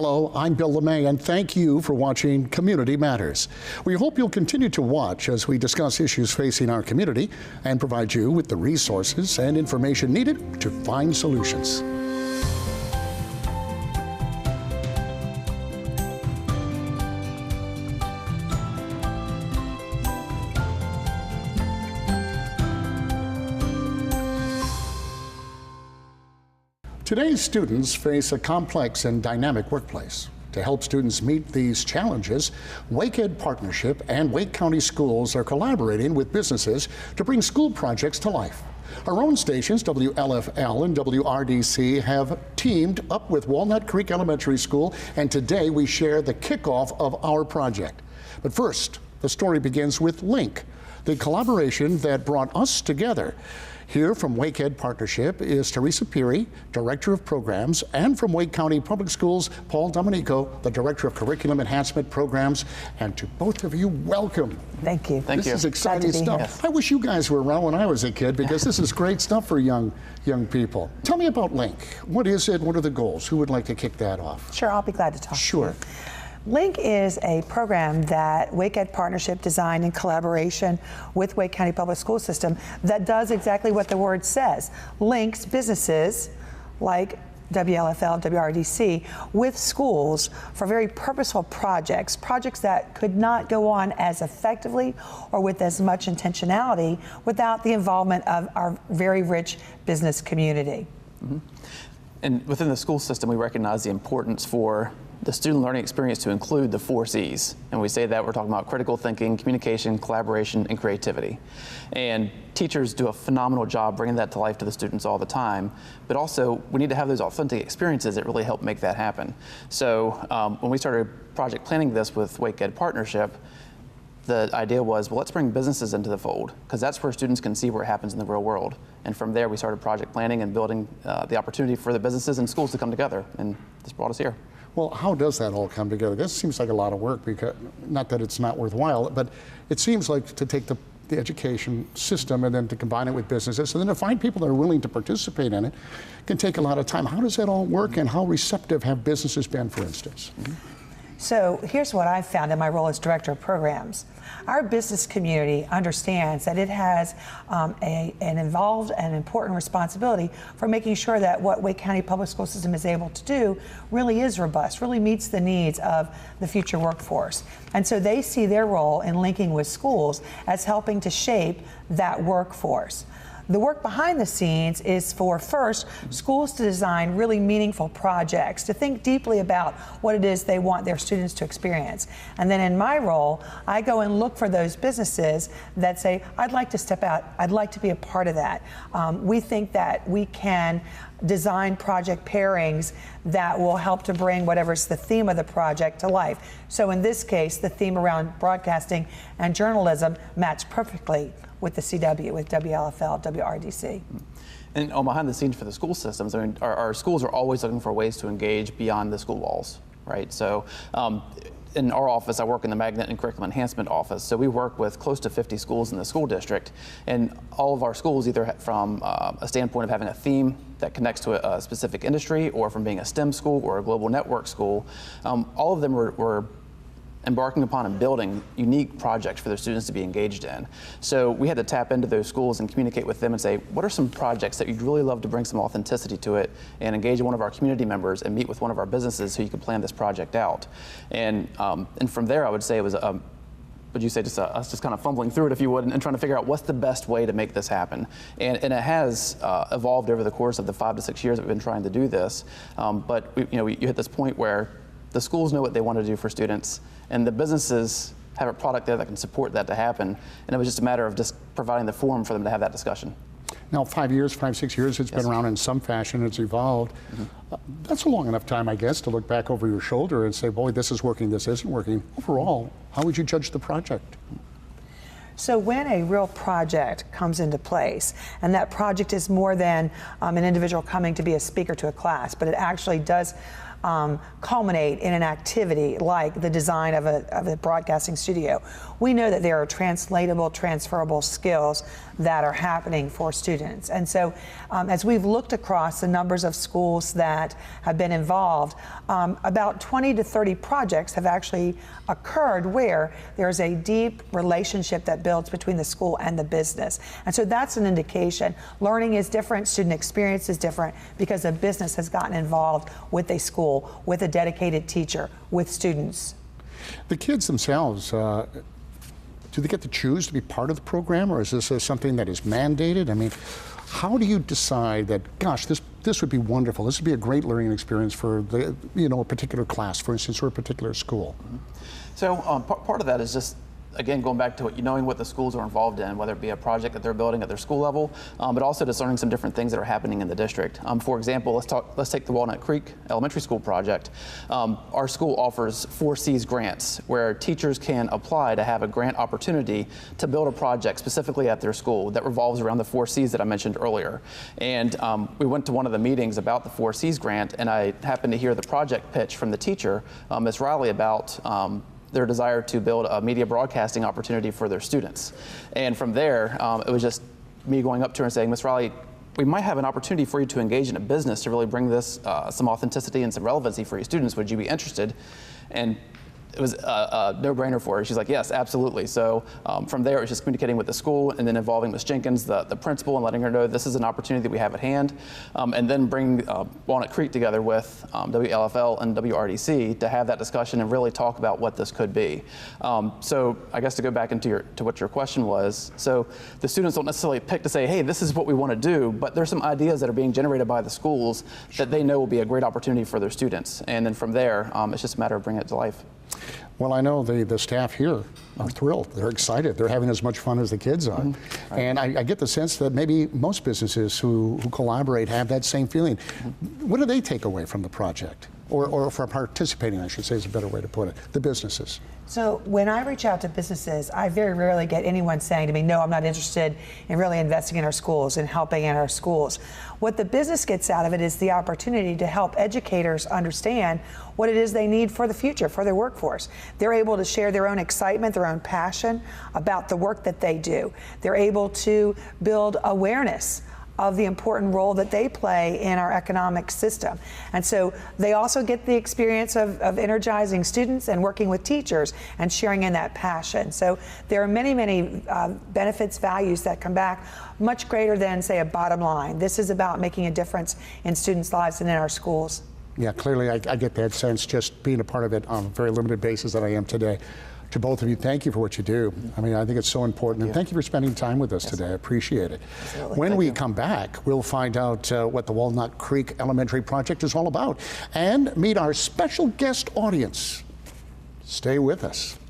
Hello, I'm Bill LeMay, and thank you for watching Community Matters. We hope you'll continue to watch as we discuss issues facing our community and provide you with the resources and information needed to find solutions. Today's students face a complex and dynamic workplace. To help students meet these challenges, Wake Ed Partnership and Wake County Schools are collaborating with businesses to bring school projects to life. Our own stations, WLFL and WRDC, have teamed up with Walnut Creek Elementary School, and today we share the kickoff of our project. But first, the story begins with Link, the collaboration that brought us together. Here from Wake Ed Partnership is Teresa Peary, Director of Programs, and from Wake County Public Schools, Paul Domenico, the Director of Curriculum Enhancement Programs. And to both of you, welcome. Thank you. This is exciting stuff. Yes. I wish you guys were around when I was a kid, because this is great stuff for young people. Tell me about Link. What is it? What are the goals? Who would like to kick that off? Sure, I'll be glad to talk. Sure. Link is a program that Wake Ed Partnership designed in collaboration with Wake County Public School System that does exactly what the word says. Links businesses like WLFL, WRDC with schools for very purposeful projects that could not go on as effectively or with as much intentionality without the involvement of our very rich business community. Mm-hmm. And within the school system, we recognize the importance for the student learning experience to include the 4 C's. And we say that we're talking about critical thinking, communication, collaboration, and creativity. And teachers do a phenomenal job bringing that to life to the students all the time, but also we need to have those authentic experiences that really help make that happen. So when we started project planning this with Wake Ed Partnership, the idea was, well, let's bring businesses into the fold, because that's where students can see what happens in the real world. And from there, we started project planning and building the opportunity for the businesses and schools to come together, and this brought us here. Well, how does that all come together? This seems like a lot of work, because not that it's not worthwhile, but it seems like to take the education system and then to combine it with businesses and then to find people that are willing to participate in it can take a lot of time. How does that all work, and how receptive have businesses been, for instance? Mm-hmm. So here's what I've found in my role as Director of Programs. Our business community understands that it has an involved and important responsibility for making sure that what Wake County Public School System is able to do really is robust, really meets the needs of the future workforce. And so they see their role in linking with schools as helping to shape that workforce. The work behind the scenes is for, first, schools to design really meaningful projects, to think deeply about what it is they want their students to experience. And then in my role, I go and look for those businesses that say, I'd like to step out, I'd like to be a part of that. We think that we can design project pairings that will help to bring whatever's the theme of the project to life. So in this case, the theme around broadcasting and journalism matched perfectly with the CW, with WLFL, WRDC. And behind the scenes for the school systems, I mean, our schools are always looking for ways to engage beyond the school walls, right? So in our office, I work in the Magnet and Curriculum Enhancement office. So we work with close to 50 schools in the school district. And all of our schools, either from a standpoint of having a theme that connects to a specific industry, or from being a STEM school or a global network school, all of them were embarking upon and building unique projects for their students to be engaged in. So we had to tap into those schools and communicate with them and say, what are some projects that you'd really love to bring some authenticity to it, and engage one of our community members and meet with one of our businesses so you could plan this project out. And from there, I would say it was would you say just us just kind of fumbling through it, if you would, and trying to figure out what's the best way to make this happen. And it has evolved over the course of the 5 to 6 years that we've been trying to do this. But you hit this point where the schools know what they want to do for students, and the businesses have a product there that can support that to happen. And it was just a matter of just providing the forum for them to have that discussion. Now, 5 years, 5, 6 years, it's been around in some fashion, it's evolved. Mm-hmm. That's a long enough time, I guess, to look back over your shoulder and say, boy, this is working, this isn't working. Overall, how would you judge the project? So when a real project comes into place, and that project is more than an individual coming to be a speaker to a class, but it actually does culminate in an activity like the design of a broadcasting studio, we know that there are translatable, transferable skills that are happening for students. And so as we've looked across the numbers of schools that have been involved, about 20 to 30 projects have actually occurred where there's a deep relationship that builds between the school and the business. And so that's an indication. Learning is different, student experience is different, because the business has gotten involved with a school, with a dedicated teacher, with students. The kids themselves, do they get to choose to be part of the program, or is this something that is mandated? I mean, how do you decide that, gosh, this would be wonderful, this would be a great learning experience for the, a particular class, for instance, or a particular school? So part of that is just, again, going back to knowing what the schools are involved in, whether it be a project that they're building at their school level, but also just learning some different things that are happening in the district. For example, let's take the Walnut Creek Elementary School project. Our school offers 4 Cs grants, where teachers can apply to have a grant opportunity to build a project specifically at their school that revolves around the 4 Cs that I mentioned earlier. And we went to one of the meetings about the 4 Cs grant, and I happened to hear the project pitch from the teacher, Ms. Riley, about their desire to build a media broadcasting opportunity for their students. And from there, it was just me going up to her and saying, Ms. Riley, we might have an opportunity for you to engage in a business to really bring this some authenticity and some relevancy for your students. Would you be interested? And it was a no-brainer for her. She's like, yes, absolutely. So from there, it was just communicating with the school and then involving Ms. Jenkins, the principal, and letting her know this is an opportunity that we have at hand. And then bring Walnut Creek together with WLFL and WRDC to have that discussion and really talk about what this could be. So I guess to go back into what your question was, so the students don't necessarily pick to say, hey, this is what we want to do, but there's some ideas that are being generated by the schools that they know will be a great opportunity for their students. And then from there, it's just a matter of bringing it to life. Well, I know the staff here are thrilled. They're excited. They're having as much fun as the kids are. Right. And I get the sense that maybe most businesses who collaborate have that same feeling. What do they take away from the project? Or from participating, I should say, is a better way to put it, the businesses? So when I reach out to businesses, I very rarely get anyone saying to me, no, I'm not interested in really investing in our schools and helping in our schools. What the business gets out of it is the opportunity to help educators understand what it is they need for the future, for their workforce. They're able to share their own excitement, their own passion about the work that they do. They're able to build awareness of the important role that they play in our economic system. And so they also get the experience of energizing students and working with teachers and sharing in that passion. So there are many, many benefits, values that come back much greater than, say, a bottom line. This is about making a difference in students' lives and in our schools. Yeah, clearly I get that sense just being a part of it on a very limited basis that I am today. To both of you, thank you for what you do. I mean, I think it's so important, and thank you for spending time with us today. I appreciate it. Absolutely. When we come back, we'll find out what the Walnut Creek Elementary project is all about and meet our special guest audience. Stay with us.